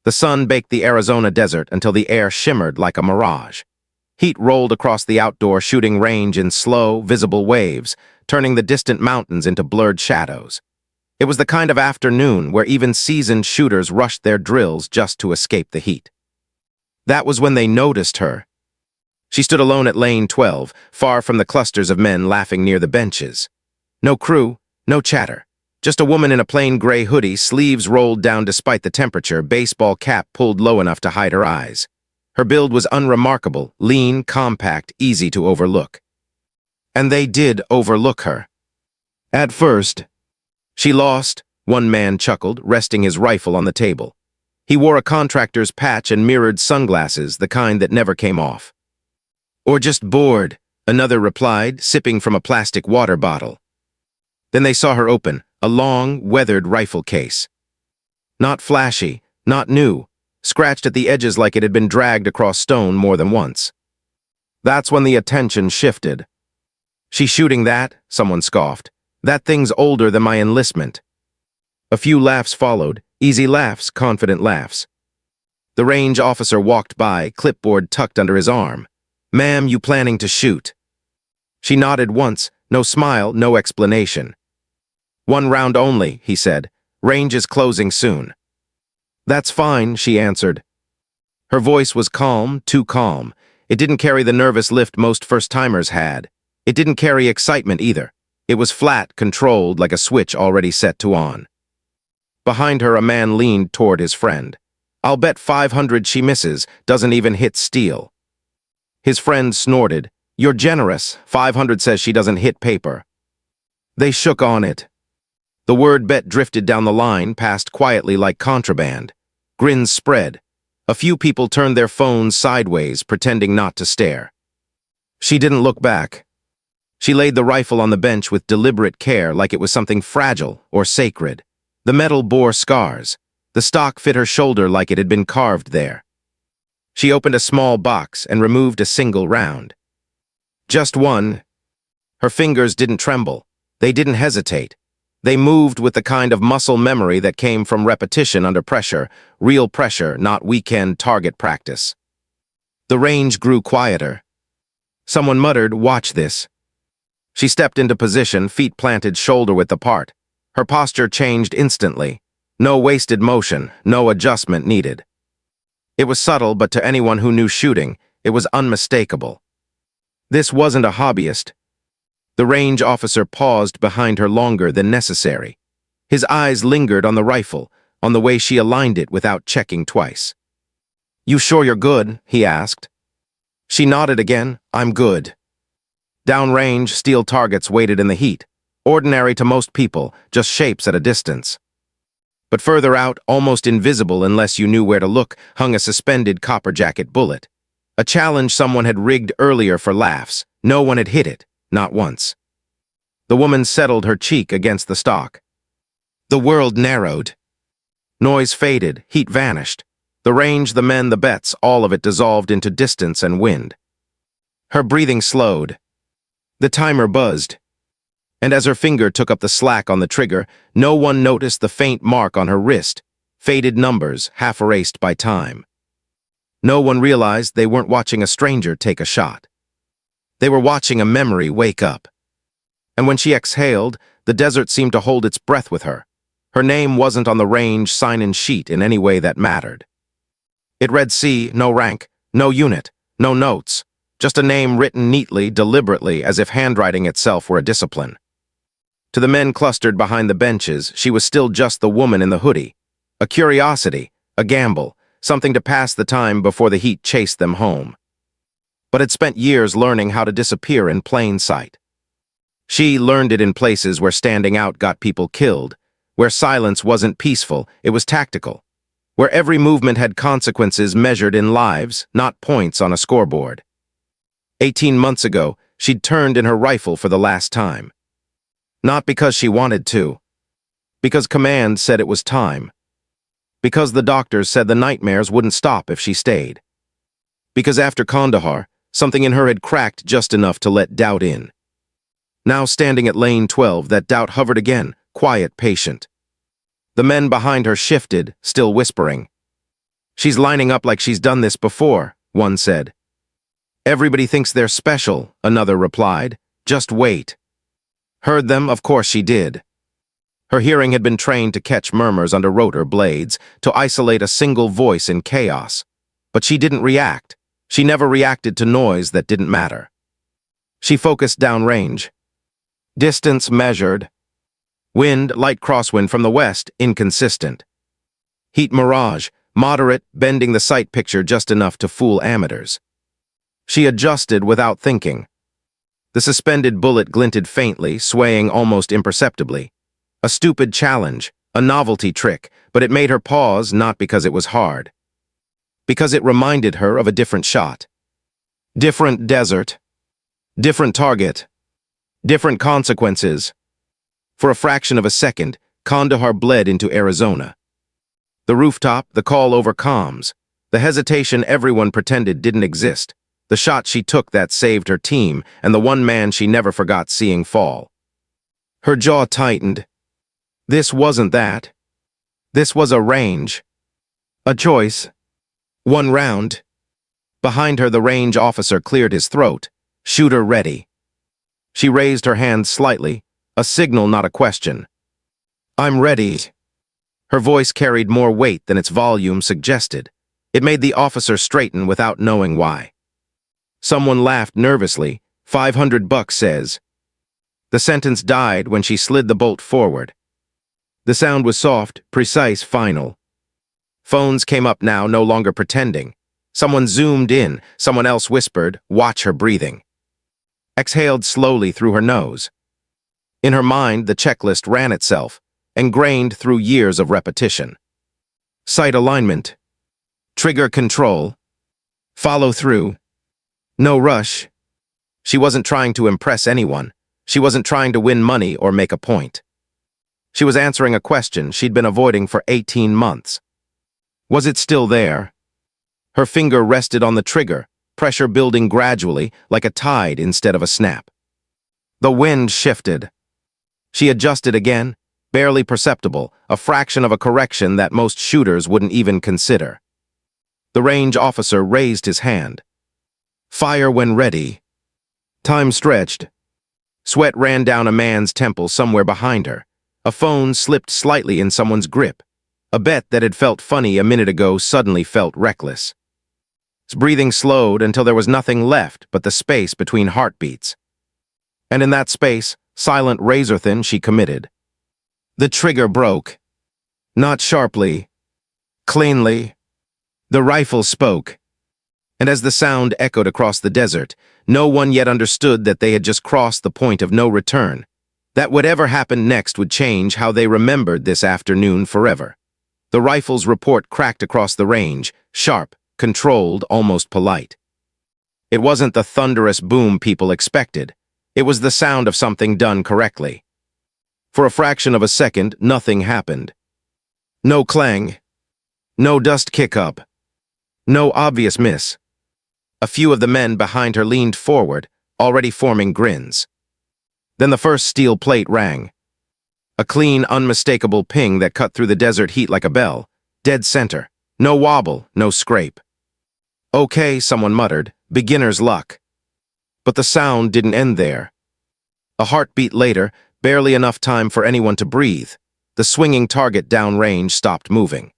The sun baked the Arizona desert until the air shimmered like a mirage. Heat rolled across the outdoor shooting range in slow, visible waves, turning the distant mountains into blurred shadows. It was the kind of afternoon where even seasoned shooters rushed their drills just to escape the heat. That was when they noticed her. She stood alone at lane 12, far from the clusters of men laughing near the benches. No crew, no chatter. Just a woman in a plain gray hoodie, sleeves rolled down despite the temperature, baseball cap pulled low enough to hide her eyes. Her build was unremarkable, lean, compact, easy to overlook. And they did overlook her. At first, she lost, one man chuckled, resting his rifle on the table. He wore a contractor's patch and mirrored sunglasses, the kind that never came off. Or just bored, another replied, sipping from a plastic water bottle. Then they saw her open, a long, weathered rifle case. Not flashy, not new, scratched at the edges like it had been dragged across stone more than once. That's when the attention shifted. "She's shooting that?" someone scoffed. "That thing's older than my enlistment." A few laughs followed, easy laughs, confident laughs. The range officer walked by, clipboard tucked under his arm. "Ma'am, you planning to shoot?" She nodded once, no smile, no explanation. "One round only," he said. "Range is closing soon." "That's fine," she answered. Her voice was calm, too calm. It didn't carry the nervous lift most first-timers had. It didn't carry excitement either. It was flat, controlled, like a switch already set to on. Behind her, a man leaned toward his friend. "I'll bet 500 she misses, doesn't even hit steel." His friend snorted. "You're generous. 500 says she doesn't hit paper." They shook on it. The word bet drifted down the line, passed quietly like contraband. Grins spread. A few people turned their phones sideways, pretending not to stare. She didn't look back. She laid the rifle on the bench with deliberate care, like it was something fragile or sacred. The metal bore scars. The stock fit her shoulder like it had been carved there. She opened a small box and removed a single round. Just one. Her fingers didn't tremble. They didn't hesitate. They moved with the kind of muscle memory that came from repetition under pressure, real pressure, not weekend target practice. The range grew quieter. Someone muttered, "Watch this." She stepped into position, feet planted shoulder-width apart. Her posture changed instantly. No wasted motion, no adjustment needed. It was subtle, but to anyone who knew shooting, it was unmistakable. This wasn't a hobbyist. The range officer paused behind her longer than necessary. His eyes lingered on the rifle, on the way she aligned it without checking twice. "You sure you're good?" he asked. She nodded again. "I'm good." Downrange, steel targets waited in the heat. Ordinary to most people, just shapes at a distance. But further out, almost invisible unless you knew where to look, hung a suspended copper jacket bullet. A challenge someone had rigged earlier for laughs. No one had hit it. Not once. The woman settled her cheek against the stock. The world narrowed. Noise faded, heat vanished. The range, the men, the bets, all of it dissolved into distance and wind. Her breathing slowed. The timer buzzed. And as her finger took up the slack on the trigger, no one noticed the faint mark on her wrist, faded numbers, half erased by time. No one realized they weren't watching a stranger take a shot. They were watching a memory wake up. And when she exhaled, the desert seemed to hold its breath with her. Her name wasn't on the range sign-in sheet in any way that mattered. It read C, no rank, no unit, no notes, just a name written neatly, deliberately, as if handwriting itself were a discipline. To the men clustered behind the benches, she was still just the woman in the hoodie. A curiosity, a gamble, something to pass the time before the heat chased them home. But had spent years learning how to disappear in plain sight. She learned it in places where standing out got people killed, where silence wasn't peaceful, it was tactical, where every movement had consequences measured in lives, not points on a scoreboard. 18 months ago, she'd turned in her rifle for the last time. Not because she wanted to. Because command said it was time. Because the doctors said the nightmares wouldn't stop if she stayed. Because after Kandahar, something in her had cracked just enough to let doubt in. Now standing at lane 12, that doubt hovered again, quiet, patient. The men behind her shifted, still whispering. She's lining up like she's done this before, one said. Everybody thinks they're special, another replied. Just wait. Heard them, of course she did. Her hearing had been trained to catch murmurs under rotor blades, to isolate a single voice in chaos. But she didn't react. She never reacted to noise that didn't matter. She focused downrange. Distance measured. Wind, light crosswind from the west, inconsistent. Heat mirage, moderate, bending the sight picture just enough to fool amateurs. She adjusted without thinking. The suspended bullet glinted faintly, swaying almost imperceptibly. A stupid challenge, a novelty trick, but it made her pause not because it was hard. Because it reminded her of a different shot. Different desert. Different target. Different consequences. For a fraction of a second, Kandahar bled into Arizona. The rooftop, the call over comms, the hesitation everyone pretended didn't exist, the shot she took that saved her team, and the one man she never forgot seeing fall. Her jaw tightened. This wasn't that. This was a range. A choice. One round. Behind her, the range officer cleared his throat. Shooter ready. She raised her hand slightly, a signal, not a question. I'm ready. Her voice carried more weight than its volume suggested. It made the officer straighten without knowing why. Someone laughed nervously. $500 says. The sentence died when she slid the bolt forward. The sound was soft, precise, final. Phones came up now, no longer pretending. Someone zoomed in, someone else whispered, watch her breathing. Exhaled slowly through her nose. In her mind, the checklist ran itself, ingrained through years of repetition. Sight alignment. Trigger control. Follow through. No rush. She wasn't trying to impress anyone. She wasn't trying to win money or make a point. She was answering a question she'd been avoiding for 18 months. Was it still there? Her finger rested on the trigger, pressure building gradually, like a tide instead of a snap. The wind shifted. She adjusted again, barely perceptible, a fraction of a correction that most shooters wouldn't even consider. The range officer raised his hand. Fire when ready. Time stretched. Sweat ran down a man's temple somewhere behind her. A phone slipped slightly in someone's grip. A bet that had felt funny a minute ago suddenly felt reckless. His breathing slowed until there was nothing left but the space between heartbeats. And in that space, silent, razor-thin, she committed. The trigger broke. Not sharply. Cleanly. The rifle spoke. And as the sound echoed across the desert, no one yet understood that they had just crossed the point of no return, that whatever happened next would change how they remembered this afternoon forever. The rifle's report cracked across the range, sharp, controlled, almost polite. It wasn't the thunderous boom people expected. It was the sound of something done correctly. For a fraction of a second, nothing happened. No clang. No dust kick-up. No obvious miss. A few of the men behind her leaned forward, already forming grins. Then the first steel plate rang. A clean, unmistakable ping that cut through the desert heat like a bell. Dead center. No wobble, no scrape. Okay, someone muttered. Beginner's luck. But the sound didn't end there. A heartbeat later, barely enough time for anyone to breathe, the swinging target downrange stopped moving.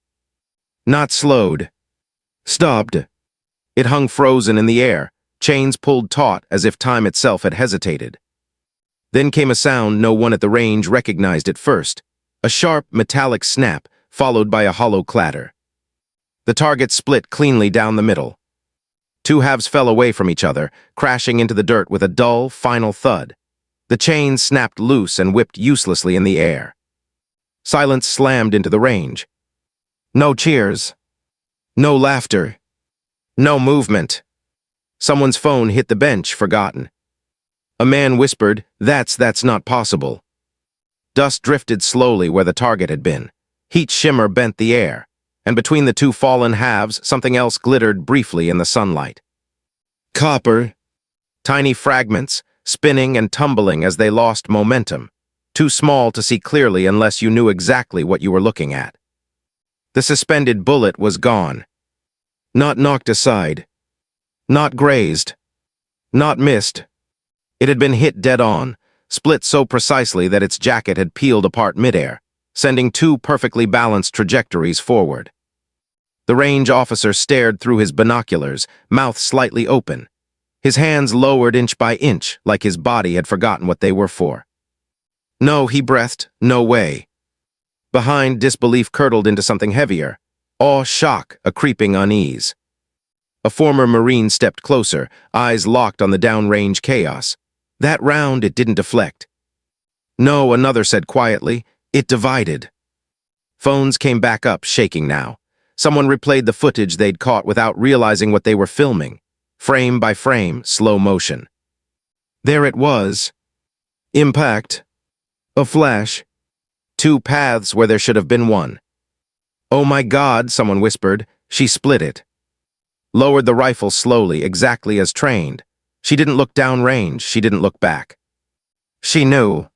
Not slowed. Stopped. It hung frozen in the air, chains pulled taut as if time itself had hesitated. Then came a sound no one at the range recognized at first, a sharp, metallic snap, followed by a hollow clatter. The target split cleanly down the middle. Two halves fell away from each other, crashing into the dirt with a dull, final thud. The chains snapped loose and whipped uselessly in the air. Silence slammed into the range. No cheers. No laughter. No movement. Someone's phone hit the bench, forgotten. A man whispered, That's not possible." Dust drifted slowly where the target had been. Heat shimmer bent the air, and between the two fallen halves, something else glittered briefly in the sunlight. Copper. Tiny fragments, spinning and tumbling as they lost momentum, too small to see clearly unless you knew exactly what you were looking at. The suspended bullet was gone. Not knocked aside. Not grazed. Not missed. It had been hit dead on, split so precisely that its jacket had peeled apart midair, sending two perfectly balanced trajectories forward. The range officer stared through his binoculars, mouth slightly open, his hands lowered inch by inch like his body had forgotten what they were for. No, he breathed, no way. Behind, disbelief curdled into something heavier. Awe, shock, a creeping unease. A former Marine stepped closer, eyes locked on the downrange chaos. That round, it didn't deflect. No, another said quietly, it divided. Phones came back up, shaking now. Someone replayed the footage they'd caught without realizing what they were filming. Frame by frame, slow motion. There it was. Impact. A flash. Two paths where there should have been one. Oh my God, someone whispered. She split it. Lowered the rifle slowly, exactly as trained. She didn't look downrange, she didn't look back. She knew.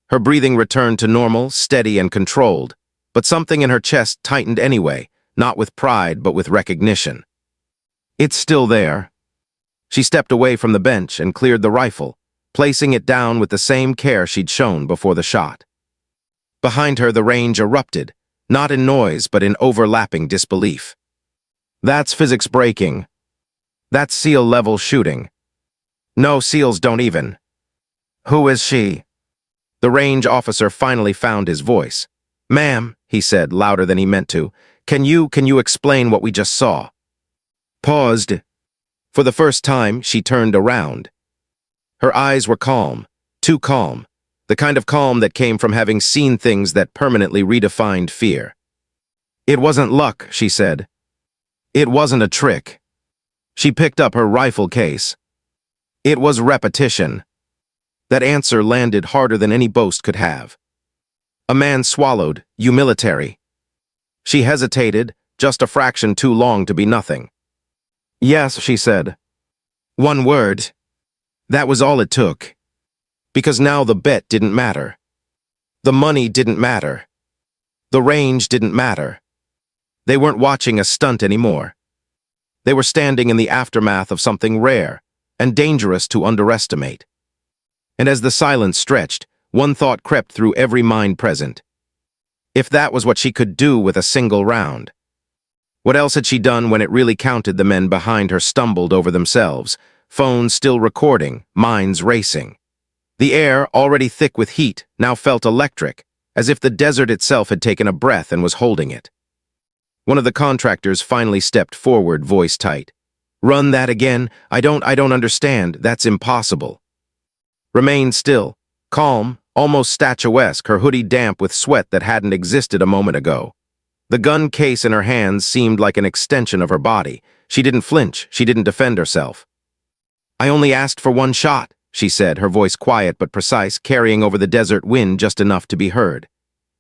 Her breathing returned to normal, steady and controlled, but something in her chest tightened anyway, not with pride but with recognition. It's still there. She stepped away from the bench and cleared the rifle, placing it down with the same care she'd shown before the shot. Behind her, the range erupted, not in noise but in overlapping disbelief. That's physics breaking. That's SEAL-level shooting. No, SEALs don't even. Who is she? The range officer finally found his voice. Ma'am, he said, louder than he meant to, can you explain what we just saw? Paused. For the first time, she turned around. Her eyes were calm, too calm, the kind of calm that came from having seen things that permanently redefined fear. It wasn't luck, she said. It wasn't a trick. She picked up her rifle case. It was repetition. That answer landed harder than any boast could have. A man swallowed, you military. She hesitated, just a fraction too long to be nothing. Yes, she said. One word. That was all it took. Because now the bet didn't matter. The money didn't matter. The range didn't matter. They weren't watching a stunt anymore. They were standing in the aftermath of something rare and dangerous to underestimate. And as the silence stretched, one thought crept through every mind present. If that was what she could do with a single round. What else had she done when it really counted? The men behind her stumbled over themselves, phones still recording, minds racing. The air, already thick with heat, now felt electric, as if the desert itself had taken a breath and was holding it. One of the contractors finally stepped forward, voice tight. Run that again? I don't understand. That's impossible. Remained still, calm, almost statuesque, her hoodie damp with sweat that hadn't existed a moment ago. The gun case in her hands seemed like an extension of her body. She didn't flinch, she didn't defend herself. I only asked for one shot, she said, her voice quiet but precise, carrying over the desert wind just enough to be heard.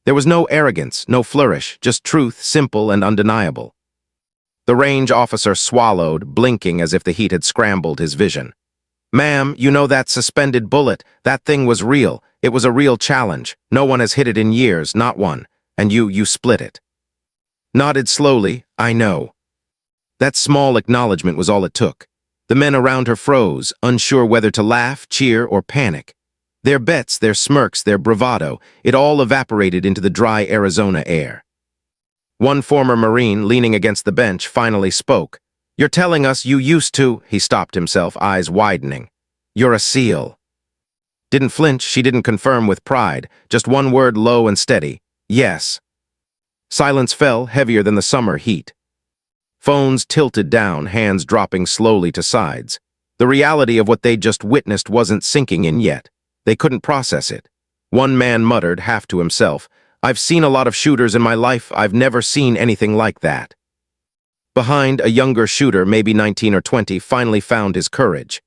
There was no arrogance, no flourish, just truth, simple and undeniable. The range officer swallowed, blinking as if the heat had scrambled his vision. Ma'am, you know that suspended bullet, that thing was real. It was a real challenge. No one has hit it in years, not one. And you split it. Nodded slowly, I know. That small acknowledgement was all it took. The men around her froze, unsure whether to laugh, cheer, or panic. Their bets, their smirks, their bravado, it all evaporated into the dry Arizona air. One former Marine, leaning against the bench, finally spoke. You're telling us you used to— He stopped himself, eyes widening. You're a SEAL. Didn't flinch, she didn't confirm with pride, just one word low and steady. Yes. Silence fell, heavier than the summer heat. Phones tilted down, hands dropping slowly to sides. The reality of what they'd just witnessed wasn't sinking in yet. They couldn't process it. One man muttered, half to himself, I've seen a lot of shooters in my life, I've never seen anything like that. Behind, a younger shooter, maybe 19 or 20, finally found his courage.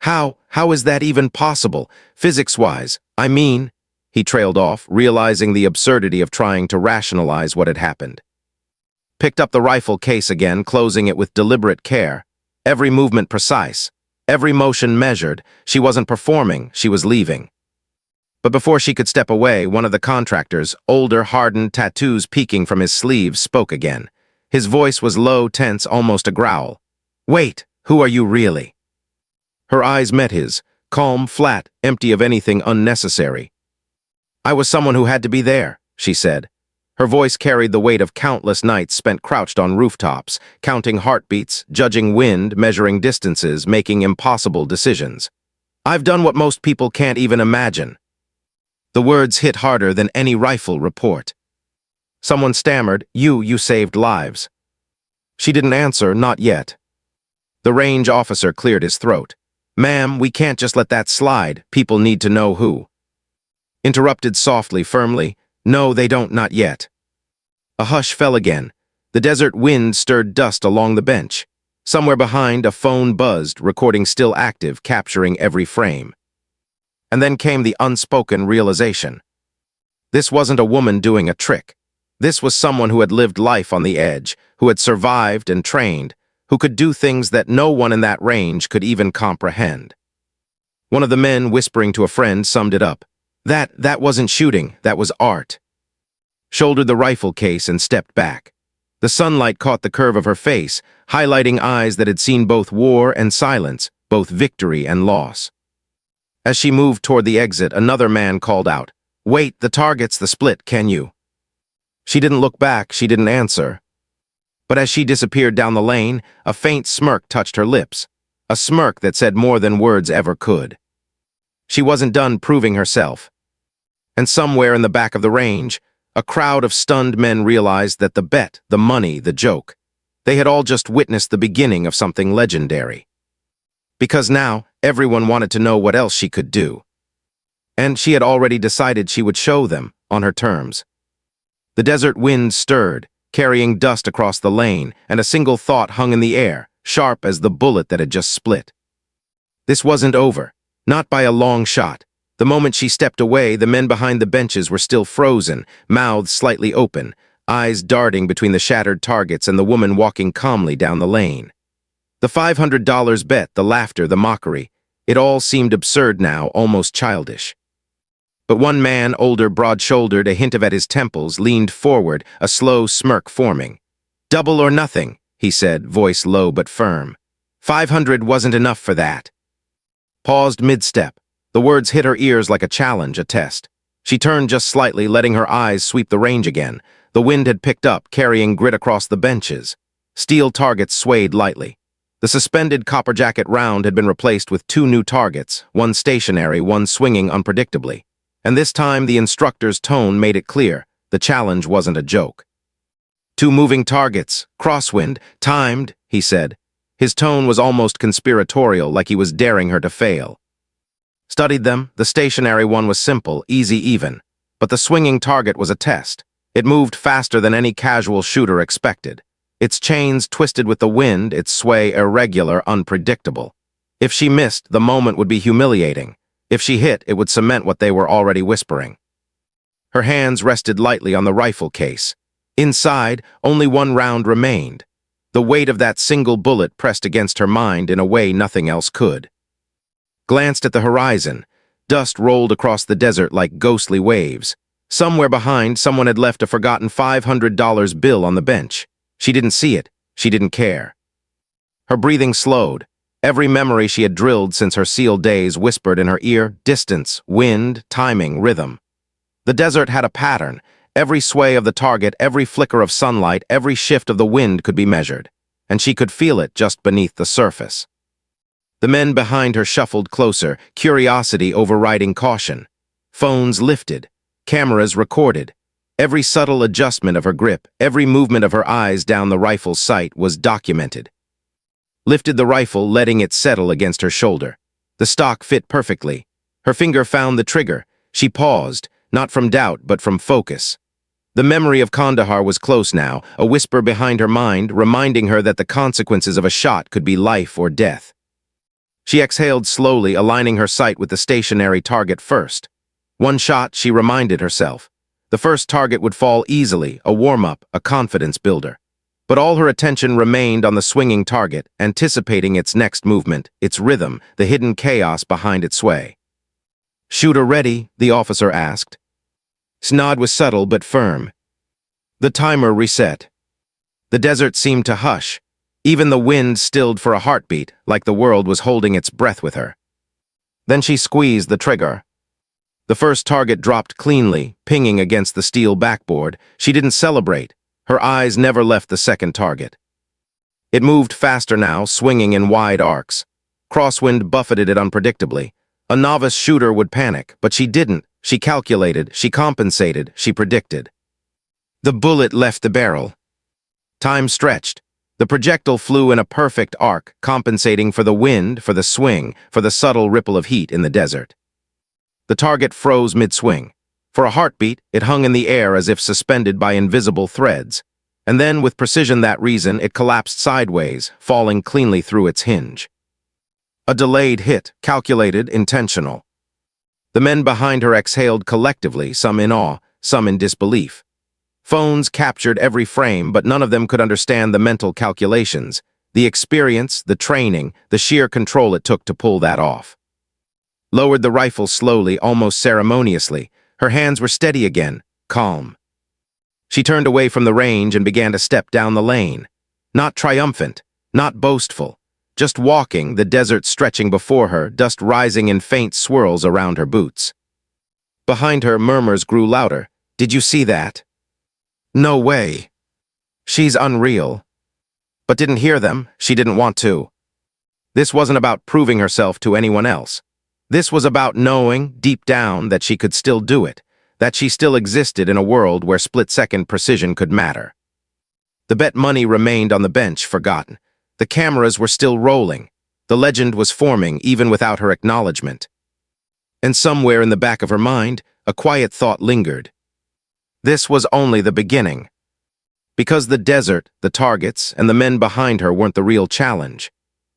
How is that even possible, physics-wise? I mean, he trailed off, realizing the absurdity of trying to rationalize what had happened. Picked up the rifle case again, closing it with deliberate care. Every movement precise, every motion measured. She wasn't performing, she was leaving. But before she could step away, one of the contractors, older, hardened, tattoos peeking from his sleeves, spoke again. His voice was low, tense, almost a growl. "Wait, who are you really?" Her eyes met his, calm, flat, empty of anything unnecessary. "I was someone who had to be there," she said. Her voice carried the weight of countless nights spent crouched on rooftops, counting heartbeats, judging wind, measuring distances, making impossible decisions. "I've done what most people can't even imagine." The words hit harder than any rifle report. Someone stammered, You saved lives." She didn't answer, not yet. The range officer cleared his throat. "Ma'am, we can't just let that slide. People need to know who." Interrupted softly, firmly, "No, they don't, not yet." A hush fell again. The desert wind stirred dust along the bench. Somewhere behind, a phone buzzed, recording still active, capturing every frame. And then came the unspoken realization. This wasn't a woman doing a trick. This was someone who had lived life on the edge, who had survived and trained, who could do things that no one in that range could even comprehend. One of the men, whispering to a friend, summed it up. That wasn't shooting, that was art." Shouldered the rifle case and stepped back. The sunlight caught the curve of her face, highlighting eyes that had seen both war and silence, both victory and loss. As she moved toward the exit, another man called out, "Wait, the target's the split, can you?" She didn't look back, she didn't answer. But as she disappeared down the lane, a faint smirk touched her lips, a smirk that said more than words ever could. She wasn't done proving herself. And somewhere in the back of the range, a crowd of stunned men realized that the bet, the money, the joke, they had all just witnessed the beginning of something legendary. Because now, everyone wanted to know what else she could do. And she had already decided she would show them, on her terms. The desert wind stirred, carrying dust across the lane, and a single thought hung in the air, sharp as the bullet that had just split. This wasn't over, not by a long shot. The moment she stepped away, the men behind the benches were still frozen, mouths slightly open, eyes darting between the shattered targets and the woman walking calmly down the lane. The $500 bet, the laughter, the mockery, it all seemed absurd now, almost childish. But one man, older, broad-shouldered, a hint of at his temples, leaned forward, a slow smirk forming. "Double or nothing," he said, voice low but firm. 500 wasn't enough for that." Paused mid-step. The words hit her ears like a challenge, a test. She turned just slightly, letting her eyes sweep the range again. The wind had picked up, carrying grit across the benches. Steel targets swayed lightly. The suspended copper jacket round had been replaced with two new targets, one stationary, one swinging unpredictably. And this time the instructor's tone made it clear, the challenge wasn't a joke. "Two moving targets, crosswind, timed," he said. His tone was almost conspiratorial, like he was daring her to fail. Studied them, the stationary one was simple, easy even. But the swinging target was a test. It moved faster than any casual shooter expected. Its chains twisted with the wind, its sway irregular, unpredictable. If she missed, the moment would be humiliating. If she hit, it would cement what they were already whispering. Her hands rested lightly on the rifle case. Inside, only one round remained. The weight of that single bullet pressed against her mind in a way nothing else could. Glanced at the horizon. Dust rolled across the desert like ghostly waves. Somewhere behind, someone had left a forgotten $500 bill on the bench. She didn't see it. She didn't care. Her breathing slowed. Every memory she had drilled since her SEAL days whispered in her ear, distance, wind, timing, rhythm. The desert had a pattern. Every sway of the target, every flicker of sunlight, every shift of the wind could be measured, and she could feel it just beneath the surface. The men behind her shuffled closer, curiosity overriding caution. Phones lifted. Cameras recorded. Every subtle adjustment of her grip, every movement of her eyes down the rifle's sight was documented. Lifted the rifle, letting it settle against her shoulder. The stock fit perfectly. Her finger found the trigger. She paused, not from doubt, but from focus. The memory of Kandahar was close now, a whisper behind her mind, reminding her that the consequences of a shot could be life or death. She exhaled slowly, aligning her sight with the stationary target first. One shot, she reminded herself. The first target would fall easily, a warm-up, a confidence builder. But all her attention remained on the swinging target, anticipating its next movement, its rhythm, the hidden chaos behind its sway. "Shooter ready?" the officer asked. His nod was subtle but firm. The timer reset. The desert seemed to hush. Even the wind stilled for a heartbeat, like the world was holding its breath with her. Then she squeezed the trigger. The first target dropped cleanly, pinging against the steel backboard. She didn't celebrate. Her eyes never left the second target. It moved faster now, swinging in wide arcs. Crosswind buffeted it unpredictably. A novice shooter would panic, but she didn't. She calculated, she compensated, she predicted. The bullet left the barrel. Time stretched. The projectile flew in a perfect arc, compensating for the wind, for the swing, for the subtle ripple of heat in the desert. The target froze mid-swing. For a heartbeat, it hung in the air as if suspended by invisible threads. And then, with precision that reason, it collapsed sideways, falling cleanly through its hinge. A delayed hit, calculated, intentional. The men behind her exhaled collectively, some in awe, some in disbelief. Phones captured every frame, but none of them could understand the mental calculations, the experience, the training, the sheer control it took to pull that off. Lowered the rifle slowly, almost ceremoniously. Her hands were steady again, calm. She turned away from the range and began to step down the lane. Not triumphant, not boastful, just walking, the desert stretching before her, dust rising in faint swirls around her boots. Behind her, murmurs grew louder. "Did you see that?" "No way. She's unreal." But didn't hear them. She didn't want to. This wasn't about proving herself to anyone else. This was about knowing, deep down, that she could still do it, that she still existed in a world where split-second precision could matter. The bet money remained on the bench, forgotten. The cameras were still rolling. The legend was forming, even without her acknowledgement. And somewhere in the back of her mind, a quiet thought lingered. This was only the beginning. Because the desert, the targets, and the men behind her weren't the real challenge.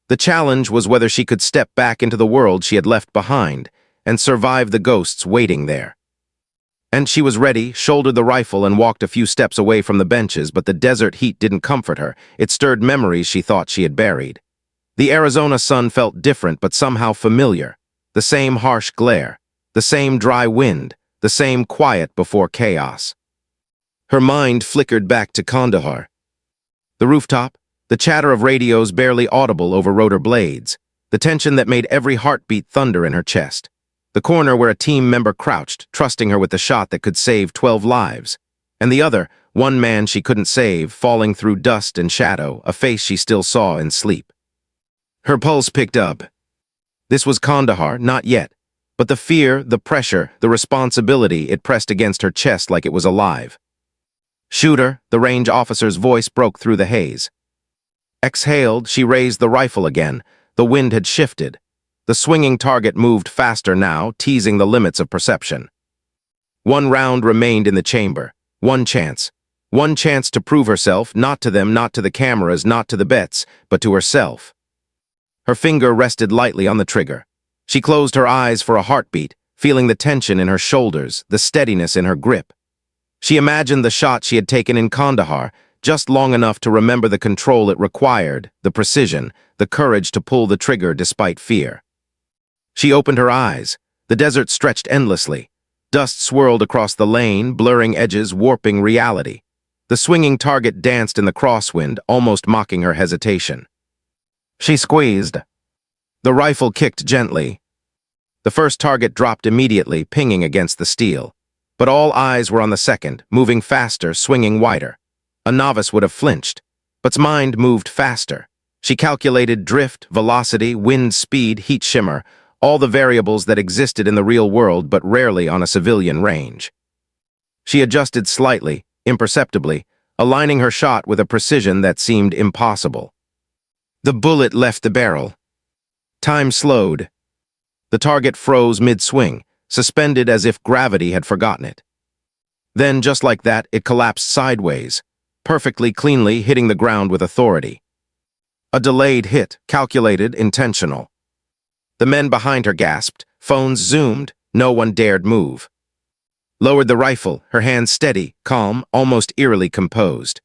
The challenge was whether she could step back into the world she had left behind and survive the ghosts waiting there. And she was ready, shouldered the rifle, and walked a few steps away from the benches, but the desert heat didn't comfort her. It stirred memories she thought she had buried. The Arizona sun felt different but somehow familiar. The same harsh glare, the same dry wind, the same quiet before chaos. Her mind flickered back to Kandahar. The rooftop, the chatter of radios barely audible over rotor blades, the tension that made every heartbeat thunder in her chest. The corner where a team member crouched, trusting her with the shot that could save 12 lives. And the other, one man she couldn't save, falling through dust and shadow, a face she still saw in sleep. Her pulse picked up. This was Kandahar, not yet. But the fear, the pressure, the responsibility, it pressed against her chest like it was alive. "Shooter," the range officer's voice broke through the haze. Exhaled, she raised the rifle again. The wind had shifted. The swinging target moved faster now, teasing the limits of perception. One round remained in the chamber. One chance. One chance to prove herself, not to them, not to the cameras, not to the bets, but to herself. Her finger rested lightly on the trigger. She closed her eyes for a heartbeat, feeling the tension in her shoulders, the steadiness in her grip. She imagined the shot she had taken in Kandahar, just long enough to remember the control it required, the precision, the courage to pull the trigger despite fear. She opened her eyes. The desert stretched endlessly. Dust swirled across the lane, blurring edges, warping reality. The swinging target danced in the crosswind, almost mocking her hesitation. She squeezed. The rifle kicked gently. The first target dropped immediately, pinging against the steel. But all eyes were on the second, moving faster, swinging wider. A novice would have flinched, but's mind moved faster. She calculated drift, velocity, wind speed, heat shimmer, all the variables that existed in the real world but rarely on a civilian range. She adjusted slightly, imperceptibly, aligning her shot with a precision that seemed impossible. The bullet left the barrel. Time slowed. The target froze mid-swing, suspended as if gravity had forgotten it. Then, just like that, it collapsed sideways, perfectly cleanly hitting the ground with authority. A delayed hit, calculated, intentional. The men behind her gasped, phones zoomed, no one dared move. Lowered the rifle, her hands steady, calm, almost eerily composed.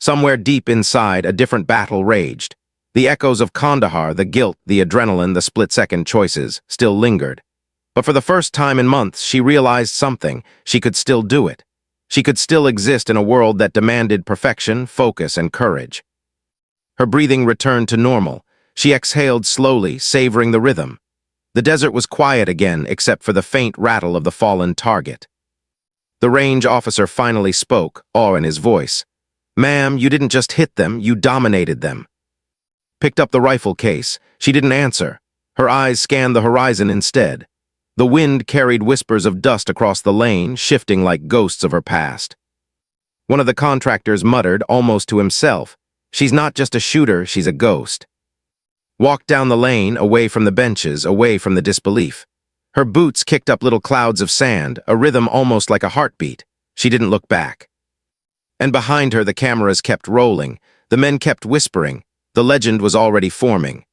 Somewhere deep inside, a different battle raged. The echoes of Kandahar, the guilt, the adrenaline, the split-second choices, still lingered. But for the first time in months, she realized something. She could still do it. She could still exist in a world that demanded perfection, focus, and courage. Her breathing returned to normal. She exhaled slowly, savoring the rhythm. The desert was quiet again, except for the faint rattle of the fallen target. The range officer finally spoke, awe in his voice. "Ma'am, you didn't just hit them, you dominated them." Picked up the rifle case. She didn't answer. Her eyes scanned the horizon instead. The wind carried whispers of dust across the lane, shifting like ghosts of her past. One of the contractors muttered, almost to himself, "She's not just a shooter, she's a ghost." Walked down the lane, away from the benches, away from the disbelief. Her boots kicked up little clouds of sand, a rhythm almost like a heartbeat. She didn't look back. And behind her the cameras kept rolling, the men kept whispering, the legend was already forming.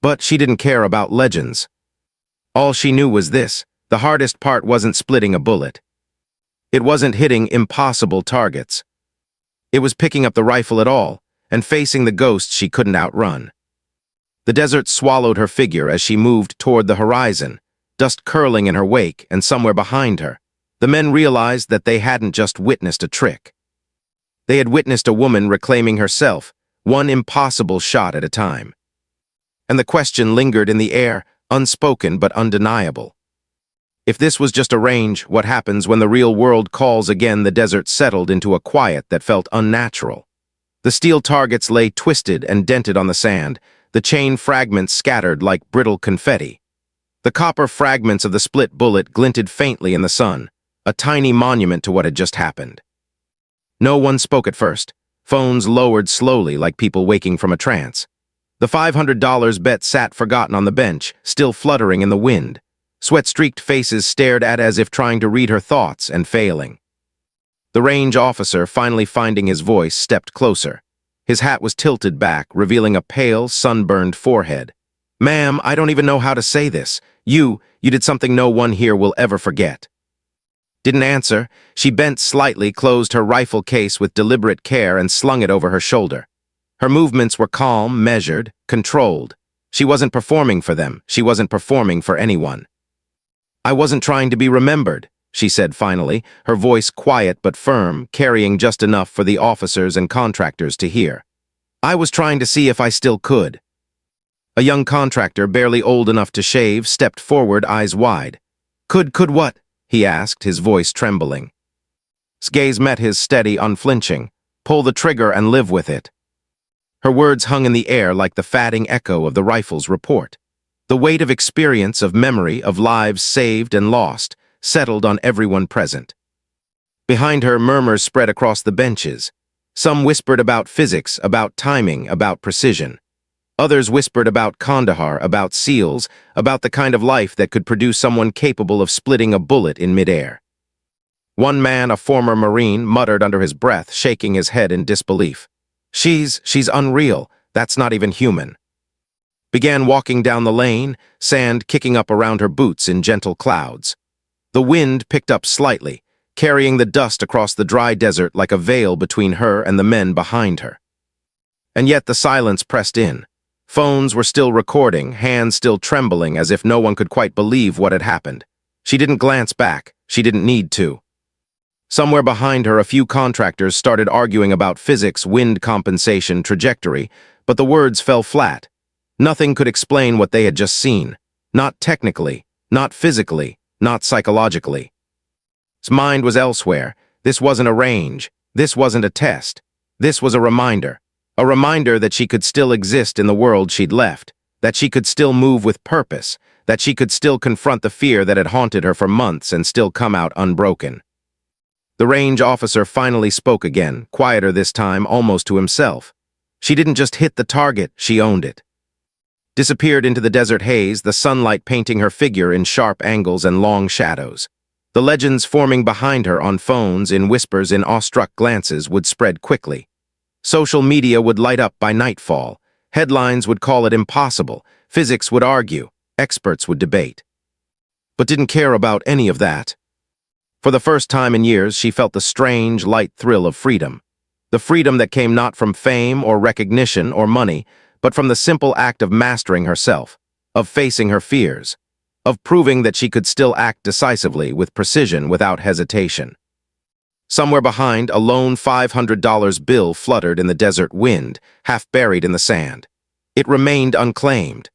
But she didn't care about legends. All she knew was this: the hardest part wasn't splitting a bullet. It wasn't hitting impossible targets. It was picking up the rifle at all, and facing the ghosts she couldn't outrun. The desert swallowed her figure as she moved toward the horizon, dust curling in her wake and somewhere behind her. The men realized that they hadn't just witnessed a trick. They had witnessed a woman reclaiming herself, one impossible shot at a time. And the question lingered in the air, unspoken but undeniable. If this was just a range, what happens when the real world calls again? The desert settled into a quiet that felt unnatural. The steel targets lay twisted and dented on the sand, the chain fragments scattered like brittle confetti. The copper fragments of the split bullet glinted faintly in the sun, a tiny monument to what had just happened. No one spoke at first. Phones lowered slowly like people waking from a trance. The $500 bet sat forgotten on the bench, still fluttering in the wind. Sweat-streaked faces stared at as if trying to read her thoughts and failing. The range officer, finally finding his voice, stepped closer. His hat was tilted back, revealing a pale, sunburned forehead. "Ma'am, I don't even know how to say this. You did something no one here will ever forget." Didn't answer. She bent slightly, closed her rifle case with deliberate care, and slung it over her shoulder. Her movements were calm, measured, controlled. She wasn't performing for them. She wasn't performing for anyone. "I wasn't trying to be remembered," she said finally, her voice quiet but firm, carrying just enough for the officers and contractors to hear. "I was trying to see if I still could." A young contractor, barely old enough to shave, stepped forward, eyes wide. Could what?" he asked, his voice trembling. His gaze met his, steady, unflinching. "Pull the trigger and live with it." Her words hung in the air like the fatting echo of the rifle's report. The weight of experience, of memory, of lives saved and lost, settled on everyone present. Behind her, murmurs spread across the benches. Some whispered about physics, about timing, about precision. Others whispered about Kandahar, about SEALs, about the kind of life that could produce someone capable of splitting a bullet in midair. One man, a former Marine, muttered under his breath, shaking his head in disbelief. She's unreal. That's not even human." Began walking down the lane, sand kicking up around her boots in gentle clouds. The wind picked up slightly, carrying the dust across the dry desert like a veil between her and the men behind her. And yet the silence pressed in. Phones were still recording, hands still trembling as if no one could quite believe what had happened. She didn't glance back. She didn't need to. Somewhere behind her, a few contractors started arguing about physics, wind compensation, trajectory, but the words fell flat. Nothing could explain what they had just seen. Not technically, not physically, not psychologically. His mind was elsewhere. This wasn't a range. This wasn't a test. This was a reminder. A reminder that she could still exist in the world she'd left, that she could still move with purpose, that she could still confront the fear that had haunted her for months and still come out unbroken. The range officer finally spoke again, quieter this time, almost to himself. She didn't just hit the target, she owned it. Disappeared into the desert haze, the sunlight painting her figure in sharp angles and long shadows. The legends forming behind her on phones, in whispers, in awestruck glances, would spread quickly. Social media would light up by nightfall. Headlines would call it impossible. Physics would argue. Experts would debate. But didn't care about any of that. For the first time in years, she felt the strange, light thrill of freedom. The freedom that came not from fame or recognition or money, but from the simple act of mastering herself, of facing her fears, of proving that she could still act decisively, with precision, without hesitation. Somewhere behind, a lone $500 bill fluttered in the desert wind, half buried in the sand. It remained unclaimed,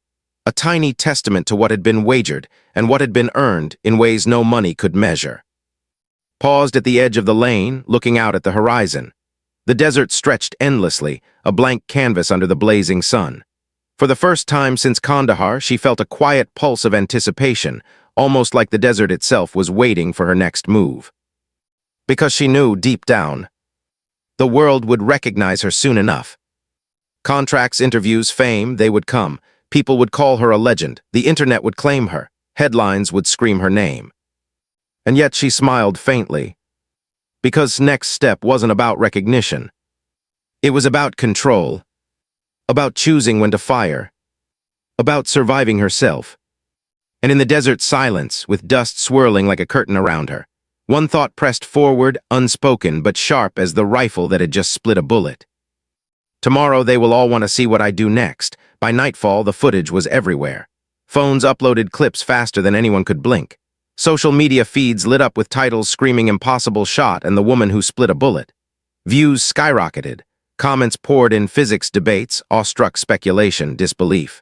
a tiny testament to what had been wagered and what had been earned in ways no money could measure. Paused at the edge of the lane, looking out at the horizon. The desert stretched endlessly, a blank canvas under the blazing sun. For the first time since Kandahar, she felt a quiet pulse of anticipation, almost like the desert itself was waiting for her next move. Because she knew, deep down, the world would recognize her soon enough. Contracts, interviews, fame, they would come. People would call her a legend. The internet would claim her. Headlines would scream her name. And yet she smiled faintly, because next step wasn't about recognition. It was about control, about choosing when to fire, about surviving herself. And in the desert silence, with dust swirling like a curtain around her, one thought pressed forward, unspoken but sharp as the rifle that had just split a bullet. Tomorrow they will all want to see what I do next. By nightfall, the footage was everywhere. Phones uploaded clips faster than anyone could blink. Social media feeds lit up with titles screaming "impossible shot" and "the woman who split a bullet." Views skyrocketed. Comments poured in physics debates, awestruck speculation, disbelief.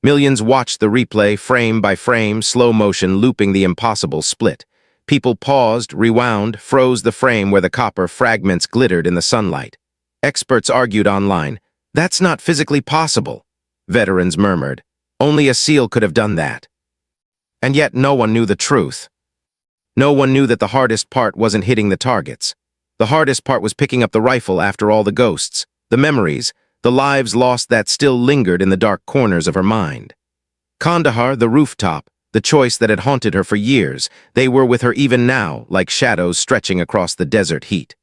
Millions watched the replay, frame by frame, slow motion looping the impossible split. People paused, rewound, froze the frame where the copper fragments glittered in the sunlight. Experts argued online, "That's not physically possible." Veterans murmured, "Only a SEAL could have done that." And yet no one knew the truth. No one knew that the hardest part wasn't hitting the targets. The hardest part was picking up the rifle after all the ghosts, the memories, the lives lost that still lingered in the dark corners of her mind. Kandahar, the rooftop, the choice that had haunted her for years, they were with her even now, like shadows stretching across the desert heat.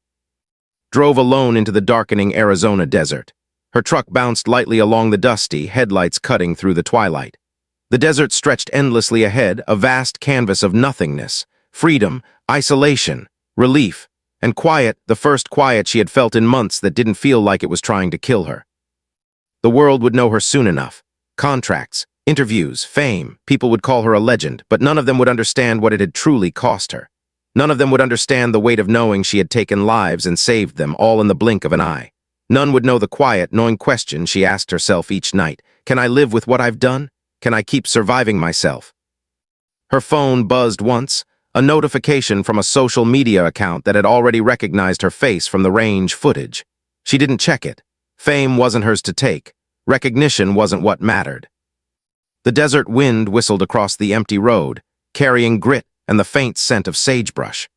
Drove alone into the darkening Arizona desert. Her truck bounced lightly along the dusty, headlights cutting through the twilight. The desert stretched endlessly ahead, a vast canvas of nothingness, freedom, isolation, relief, and quiet, the first quiet she had felt in months that didn't feel like it was trying to kill her. The world would know her soon enough. Contracts, interviews, fame, people would call her a legend, but none of them would understand what it had truly cost her. None of them would understand the weight of knowing she had taken lives and saved them, all in the blink of an eye. None would know the quiet, knowing question she asked herself each night. Can I live with what I've done? Can I keep surviving myself? Her phone buzzed once, a notification from a social media account that had already recognized her face from the range footage. She didn't check it. Fame wasn't hers to take. Recognition wasn't what mattered. The desert wind whistled across the empty road, carrying grit and the faint scent of sagebrush.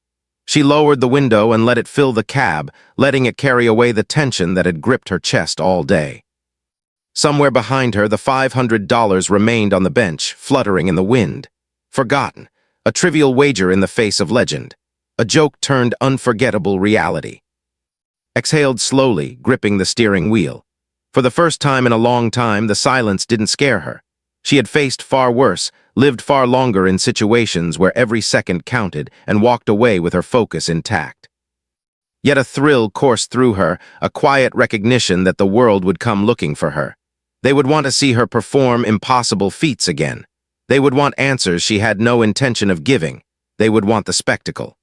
She lowered the window and let it fill the cab, letting it carry away the tension that had gripped her chest all day. Somewhere behind her, the $500 remained on the bench, fluttering in the wind. Forgotten, a trivial wager in the face of legend. A joke turned unforgettable reality. Exhaled slowly, gripping the steering wheel. For the first time in a long time, the silence didn't scare her. She had faced far worse, lived far longer in situations where every second counted, and walked away with her focus intact. Yet a thrill coursed through her, a quiet recognition that the world would come looking for her. They would want to see her perform impossible feats again. They would want answers she had no intention of giving. They would want the spectacle.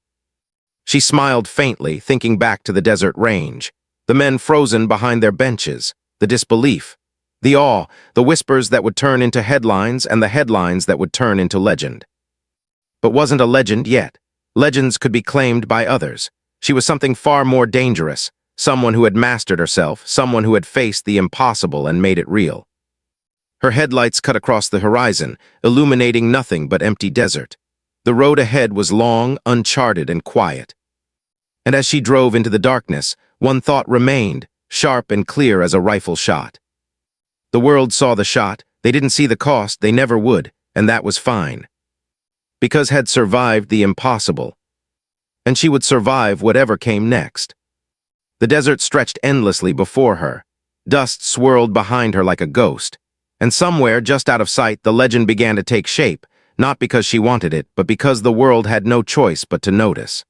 She smiled faintly, thinking back to the desert range. The men frozen behind their benches, the disbelief, the awe, the whispers that would turn into headlines and the headlines that would turn into legend. But wasn't a legend yet. Legends could be claimed by others. She was something far more dangerous. Someone who had mastered herself, someone who had faced the impossible and made it real. Her headlights cut across the horizon, illuminating nothing but empty desert. The road ahead was long, uncharted, and quiet. And as she drove into the darkness, one thought remained, sharp and clear as a rifle shot. The world saw the shot, they didn't see the cost, they never would, and that was fine. Because had survived the impossible. And she would survive whatever came next. The desert stretched endlessly before her. Dust swirled behind her like a ghost. And somewhere, just out of sight, the legend began to take shape, not because she wanted it, but because the world had no choice but to notice.